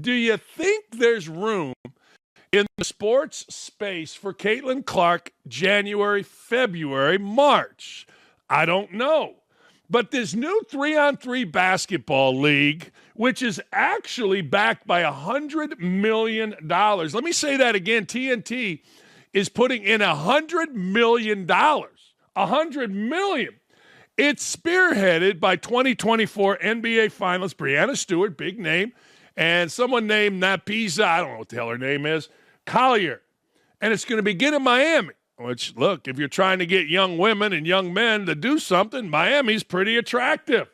Do you think there's room in the sports space for Caitlin Clark January, February, March? I don't know. But this new 3-on-3 basketball league, which is actually backed by $100 million. Let me say that again. TNT is putting in $100 million. $100 million. It's spearheaded by 2024 NBA finalist Breanna Stewart, big name, and someone named Napisa, I don't know what the hell her name is, Collier. And it's going to begin in Miami, which, look, if you're trying to get young women and young men to do something, Miami's pretty attractive.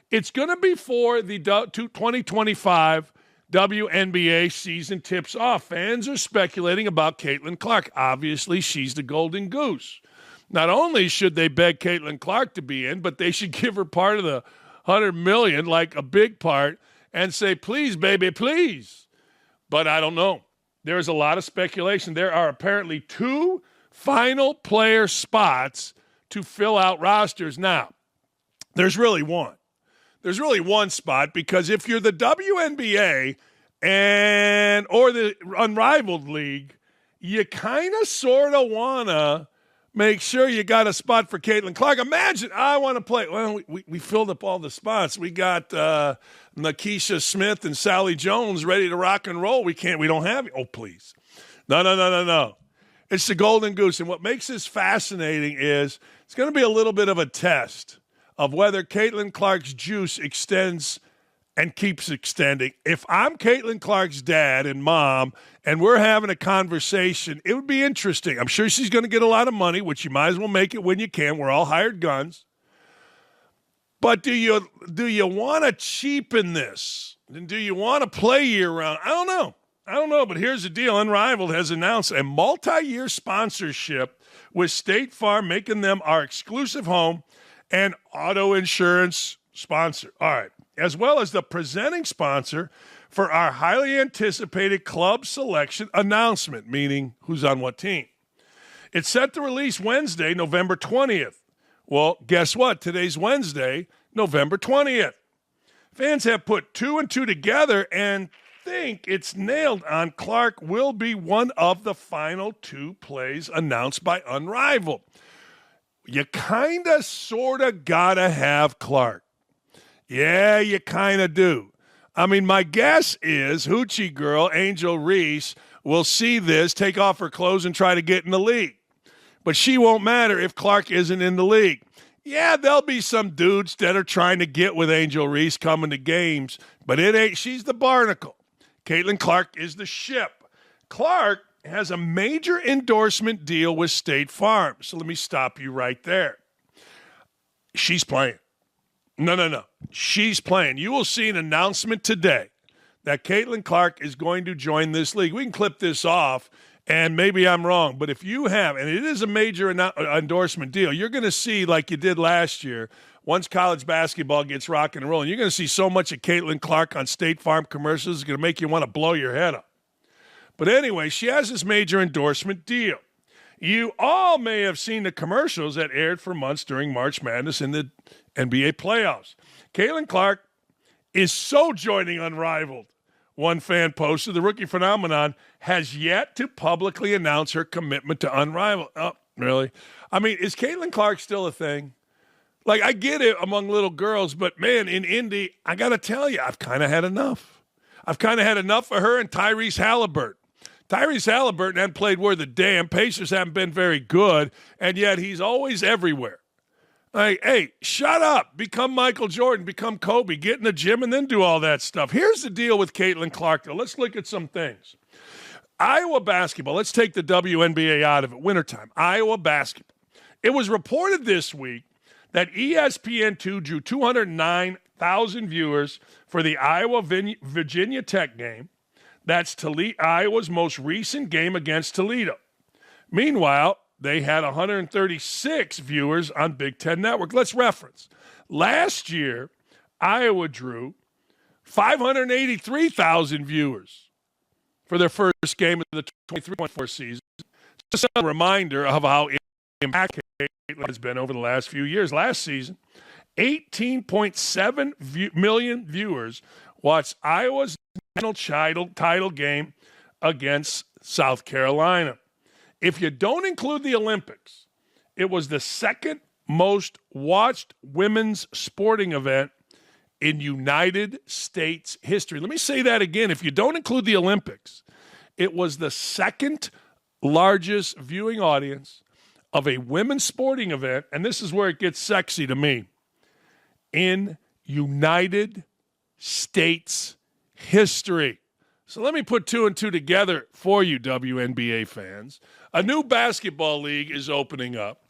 It's going to be for the 2025 WNBA season tips off. Fans are speculating about Caitlin Clark. Obviously, she's the golden goose. Not only should they beg Caitlin Clark to be in, but they should give her part of the $100 million, like a big part, and say, please, baby, please. But I don't know. There is a lot of speculation. There are apparently 2 final player spots to fill out rosters. Now, there's really one. There's really one spot, because if you're the WNBA or the Unrivaled League, you kind of sort of want to make sure you got a spot for Caitlin Clark. Imagine, I want to play. Well, we filled up all the spots. We got Nakisha Smith and Sally Jones ready to rock and roll. We don't have it. Oh, please. No. It's the golden goose. And what makes this fascinating is it's going to be a little bit of a test of whether Caitlin Clark's juice extends and keeps extending. If I'm Caitlin Clark's dad and mom and we're having a conversation, it would be interesting. I'm sure she's going to get a lot of money, which you might as well make it when you can. We're all hired guns. But do you want to cheapen this? And do you want to play year-round? I don't know, but here's the deal. Unrivaled has announced a multi-year sponsorship with State Farm, making them our exclusive home and auto insurance sponsor. All right. As well as the presenting sponsor for our highly anticipated club selection announcement, meaning who's on what team. It's set to release Wednesday, November 20th. Well, guess what? Today's Wednesday, November 20th. Fans have put 2 and 2 together and think it's nailed on. Clark will be one of the final 2 plays announced by Unrivaled. You kind of, sort of got to have Clark. Yeah, you kind of do. I mean, my guess is Hoochie Girl, Angel Reese, will see this, take off her clothes, and try to get in the league. But she won't matter if Clark isn't in the league. Yeah, there'll be some dudes that are trying to get with Angel Reese coming to games, but it ain't. She's the barnacle. Caitlin Clark is the ship. Clark has a major endorsement deal with State Farm. So let me stop you right there. She's playing. No. She's playing. You will see an announcement today that Caitlin Clark is going to join this league. We can clip this off, and maybe I'm wrong, but if you have, and it is a major endorsement deal, you're going to see, like you did last year, once college basketball gets rocking and rolling, you're going to see so much of Caitlin Clark on State Farm commercials, it's going to make you want to blow your head up. But anyway, she has this major endorsement deal. You all may have seen the commercials that aired for months during March Madness in the NBA playoffs. Caitlin Clark is so joining Unrivaled. One fan posted, the rookie phenomenon has yet to publicly announce her commitment to Unrivaled. Oh, really? I mean, is Caitlin Clark still a thing? Like, I get it among little girls, but, man, in Indy, I got to tell you, I've kind of had enough. I've kind of had enough of her and Tyrese Halliburton. Tyrese Halliburton hadn't played worth a damn. Pacers haven't been very good, and yet he's always everywhere. Like, hey, shut up. Become Michael Jordan. Become Kobe. Get in the gym and then do all that stuff. Here's the deal with Caitlin Clark, though. Let's look at some things. Iowa basketball. Let's take the WNBA out of it. Wintertime. Iowa basketball. It was reported this week that ESPN2 drew 209,000 viewers for the Iowa-Virginia Tech game. That's Iowa's most recent game against Toledo. Meanwhile, they had 136 viewers on Big Ten Network. Let's reference. Last year, Iowa drew 583,000 viewers for their first game of the 23-24 season. Just a reminder of how impactful it has been over the last few years. Last season, 18.7 million viewers watched Iowa's national title game against South Carolina. If you don't include the Olympics, it was the second most watched women's sporting event in United States history. Let me say that again. If you don't include the Olympics, it was the second largest viewing audience of a women's sporting event, and this is where it gets sexy to me, in United States history. So let me put two and two together for you, WNBA fans. A new basketball league is opening up.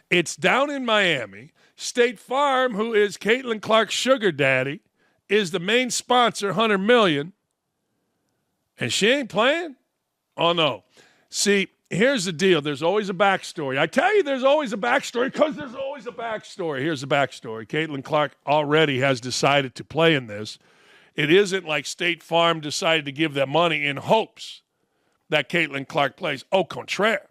It's down in Miami. State Farm, who is Caitlin Clark's sugar daddy, is the main sponsor, $100 million. And she ain't playing? Oh, no. See, here's the deal. There's always a backstory. I tell you there's always a backstory because there's always a backstory. Here's the backstory. Caitlin Clark already has decided to play in this. It isn't like State Farm decided to give them money in hopes that Caitlin Clark plays. Au contraire.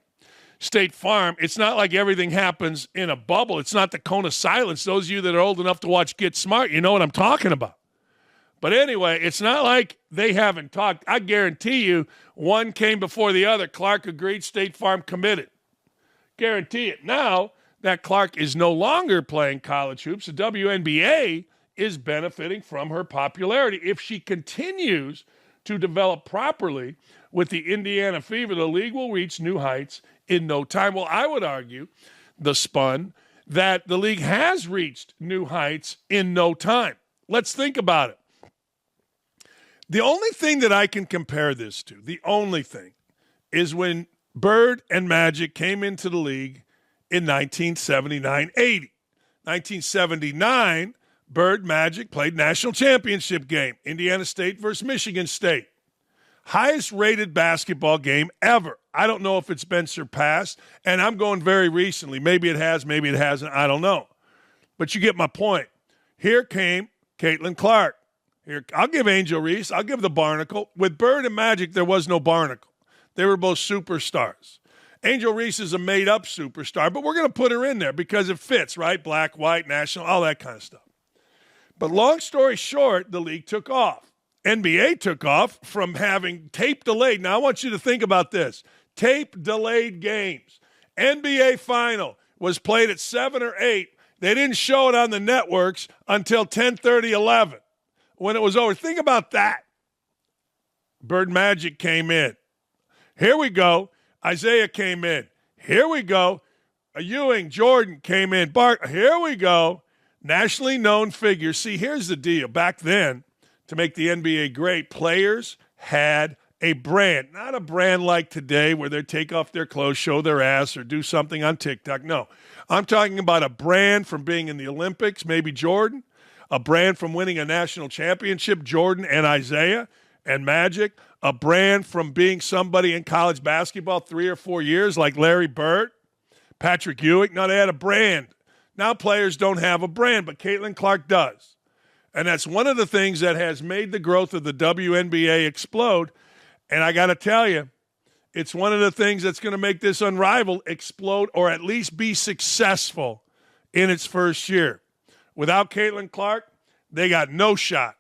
State Farm, it's not like everything happens in a bubble. It's not the cone of silence. Those of you that are old enough to watch Get Smart, you know what I'm talking about. But anyway, it's not like they haven't talked. I guarantee you one came before the other. Clark agreed, State Farm committed. Guarantee it. Now that Clark is no longer playing college hoops, the WNBA is benefiting from her popularity. If she continues to develop properly with the Indiana Fever, the league will reach new heights in no time. Well, I would argue, the Spun, that the league has reached new heights in no time. Let's think about it. The only thing that I can compare this to, the only thing, is when Bird and Magic came into the league in 1979-80. 1979, Bird Magic played national championship game, Indiana State versus Michigan State. Highest rated basketball game ever. I don't know if it's been surpassed, and I'm going very recently. Maybe it has, maybe it hasn't. I don't know. But you get my point. Here came Caitlin Clark. Here, I'll give Angel Reese. I'll give the Barnacle. With Bird and Magic, there was no Barnacle. They were both superstars. Angel Reese is a made-up superstar, but we're going to put her in there because it fits, right? Black, white, national, all that kind of stuff. But long story short, the league took off. NBA took off from having tape delayed. Now, I want you to think about this. Tape delayed games. NBA final was played at 7 or 8. They didn't show it on the networks until 10:30, 11 when it was over. Think about that. Bird Magic came in. Here we go. Isaiah came in. Here we go. Ewing, Jordan came in. Bart, here we go. Nationally known figures. See, here's the deal. Back then, to make the NBA great, players had a brand. Not a brand like today where they take off their clothes, show their ass, or do something on TikTok. No. I'm talking about a brand from being in the Olympics, maybe Jordan. A brand from winning a national championship, Jordan and Isaiah and Magic. A brand from being somebody in college basketball 3 or 4 years like Larry Bird, Patrick Ewing. Now, they had a brand. Now players don't have a brand, but Caitlin Clark does. And that's one of the things that has made the growth of the WNBA explode. And I got to tell you, it's one of the things that's going to make this Unrivaled explode or at least be successful in its first year. Without Caitlin Clark, they got no shot